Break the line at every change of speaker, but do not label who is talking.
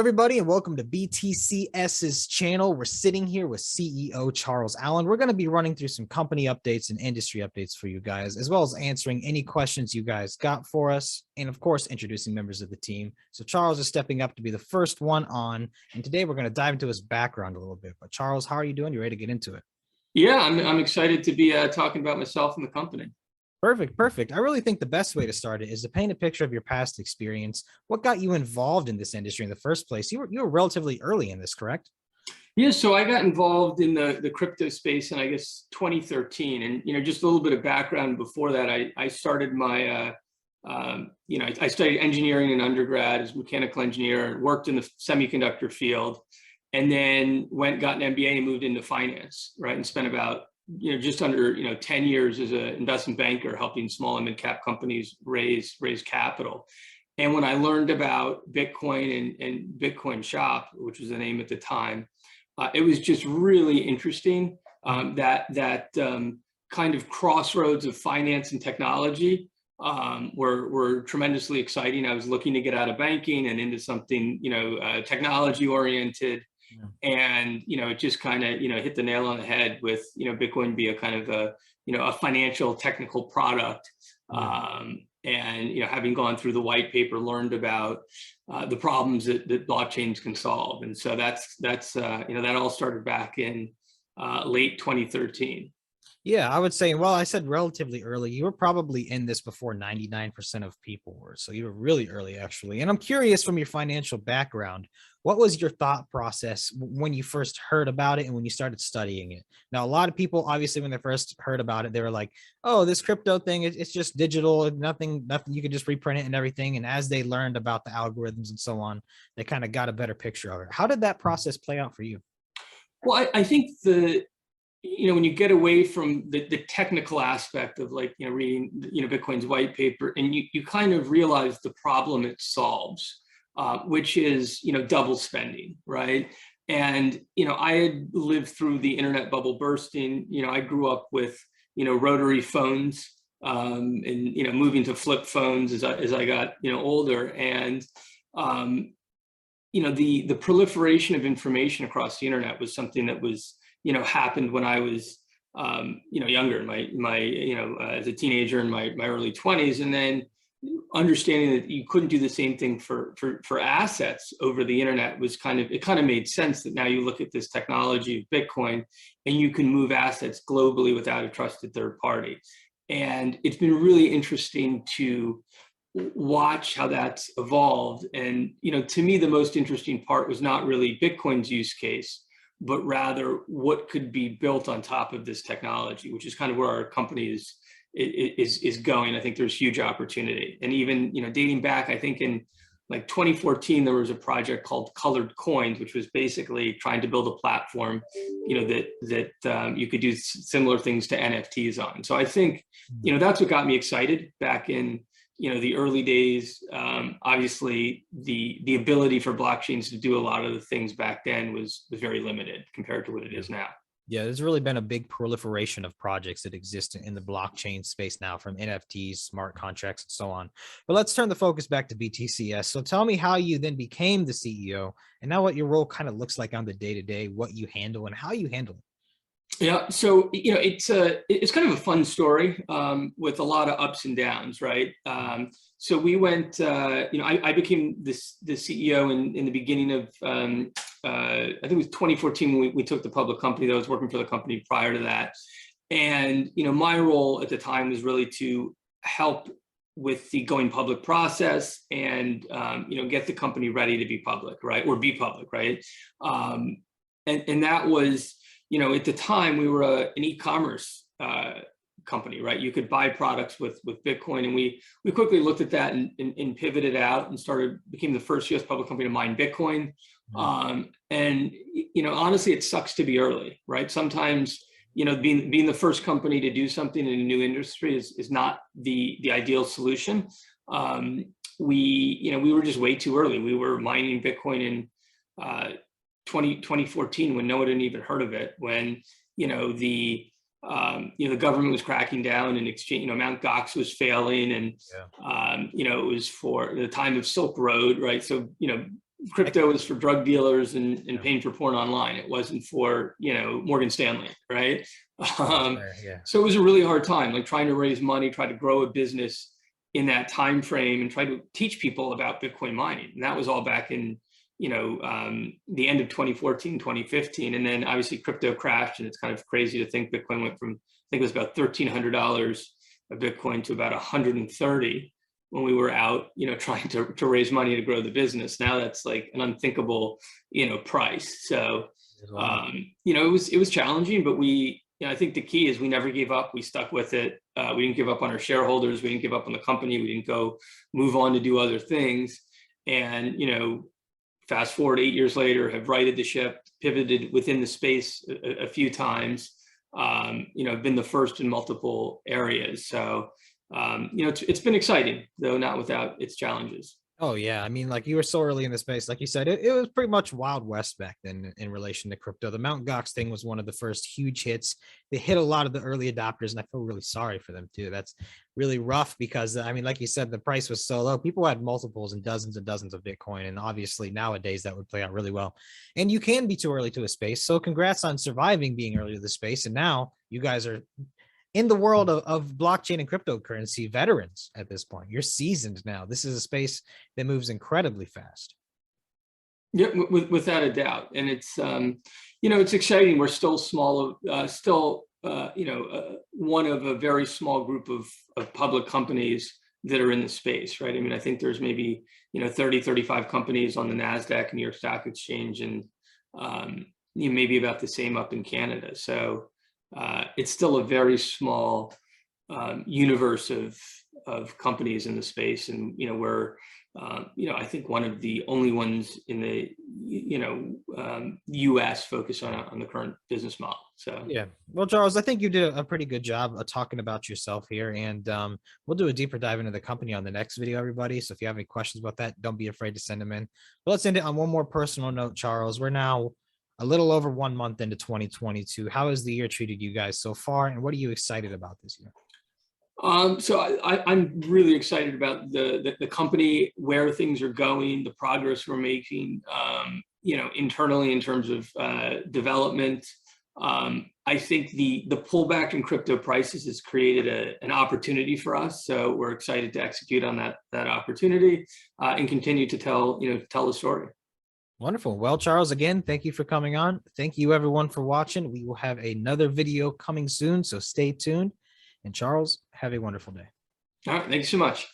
everybody, and welcome to BTCS's channel. We're sitting here with CEO Charles Allen. We're going to be running through some company updates and industry updates for you guys, as well as answering any questions you guys got for us, and of course, introducing members of the team. So Charles is stepping up to be the first one on, and today we're going to dive into his background a little bit. But Charles, how are you doing? You ready to get into it?
Yeah, I'm excited to be talking about myself and the company.
Perfect. I really think the best way to start it is to paint a picture of your past experience. What got you involved in this industry in the first place? You were relatively early in this, correct?
Yeah, so I got involved in the crypto space in, I guess, 2013. And, just a little bit of background before that, I started my, I studied engineering in undergrad as a mechanical engineer, worked in the semiconductor field, and then got an MBA and moved into finance, right? And spent about just under 10 years as an investment banker, helping small and mid-cap companies raise capital. And when I learned about Bitcoin and Bitcoin Shop, which was the name at the time, it was just really interesting. That kind of crossroads of finance and technology were tremendously exciting. I was looking to get out of banking and into something technology oriented. And it just kind of hit the nail on the head with Bitcoin be a kind of a financial technical product, and having gone through the white paper, learned about the problems that blockchains can solve. And so that's that all started back in late 2013.
Yeah, I would say, well, I said relatively early. You were probably in this before 99% of people were. So you were really early, actually. And I'm curious, from your financial background, what was your thought process when you first heard about it and when you started studying it? Now, a lot of people, obviously, when they first heard about it, they were like, oh, this crypto thing, it's just digital, nothing, you can just reprint it and everything. And as they learned about the algorithms and so on, they kind of got a better picture of it. How did that process play out for you?
Well, I think when you get away from the technical aspect of reading Bitcoin's white paper, and you kind of realize the problem it solves, which is double spending, right? And I had lived through the internet bubble bursting. I grew up with rotary phones, and moving to flip phones as I got older, and the proliferation of information across the internet was something that was happened when I was younger, as a teenager in my early 20s, and then understanding that you couldn't do the same thing for assets over the internet was kind of made sense. That now you look at this technology of Bitcoin and you can move assets globally without a trusted third party. And it's been really interesting to watch how that's evolved. And to me, the most interesting part was not really Bitcoin's use case, but rather what could be built on top of this technology, which is kind of where our company is going. I think there's huge opportunity. And even dating back, I think in 2014, there was a project called Colored Coins, which was basically trying to build a platform that you could do similar things to NFTs on. So I think that's what got me excited back in the early days. Obviously, the ability for blockchains to do a lot of the things back then was very limited compared to what it is now.
Yeah, there's really been a big proliferation of projects that exist in the blockchain space now, from NFTs, smart contracts, and so on. But let's turn the focus back to BTCS. So tell me how you then became the CEO, and now what your role kind of looks like on the day-to-day, what you handle and how you handle it.
Yeah, so it's kind of a fun story with a lot of ups and downs, right? So we went, I became the CEO in the beginning of I think it was 2014 when we took the public company. I was working for the company prior to that, and my role at the time was really to help with the going public process and get the company ready to be public, right, or be public, right? And that was. At the time, we were an e-commerce company, right? You could buy products with Bitcoin, and we quickly looked at that and pivoted out and became the first U.S. public company to mine Bitcoin. And honestly, it sucks to be early, right? Sometimes being the first company to do something in a new industry is not the ideal solution. We were just way too early. We were mining Bitcoin in 2014 when no one had even heard of it, when the government was cracking down and exchange, Mt. Gox was failing, and it was for the time of Silk Road, right? So crypto was for drug dealers and paying for porn online. It wasn't for, Morgan Stanley, right?
Fair, yeah.
So it was a really hard time, like trying to raise money, try to grow a business in that time frame, and try to teach people about Bitcoin mining. And that was all back in, the end of 2014, 2015. And then obviously crypto crashed, and it's kind of crazy to think Bitcoin went from, I think it was about $1,300 a Bitcoin to about 130 when we were out, trying to raise money to grow the business. Now that's like an unthinkable, price. So, it was challenging, but I think the key is we never gave up. We stuck with it. We didn't give up on our shareholders. We didn't give up on the company. We didn't go move on to do other things. And, fast forward 8 years later, have righted the ship, pivoted within the space a few times, been the first in multiple areas. So, it's been exciting, though not without its challenges.
Oh yeah, I mean, like you were so early in the space, like you said, it was pretty much Wild West back then in relation to crypto. The Mount Gox thing was one of the first huge hits. They hit a lot of the early adopters, and I feel really sorry for them too. That's really rough because I mean, like you said, the price was so low. People had multiples and dozens of Bitcoin, and obviously nowadays that would play out really well. And you can be too early to a space. So congrats on surviving being early to the space, and now you guys are in the world of blockchain and cryptocurrency veterans at this point. You're seasoned now. This is a space that moves incredibly fast.
Yeah, without a doubt. And it's, it's exciting. We're still small, one of a very small group of public companies that are in the space, right? I mean, I think there's maybe, 30, 35 companies on the NASDAQ, New York Stock Exchange, and maybe about the same up in Canada. So, it's still a very small universe of companies in the space, and we're I think one of the only ones in the U.S. focused on the current business model. So
yeah, well, Charles, I think you did a pretty good job of talking about yourself here, and we'll do a deeper dive into the company on the next video, everybody. So if you have any questions about that, don't be afraid to send them in. But let's end it on one more personal note, Charles. We're now a little over 1 month into 2022. How has the year treated you guys so far, and what are you excited about this year?
So I'm really excited about the company, where things are going, the progress we're making, internally in terms of development. I think the pullback in crypto prices has created an opportunity for us. So we're excited to execute on that opportunity and continue to tell the story.
Wonderful. Well, Charles, again, thank you for coming on. Thank you, everyone, for watching. We will have another video coming soon, so stay tuned. And Charles, have a wonderful day.
All right. Thanks so much.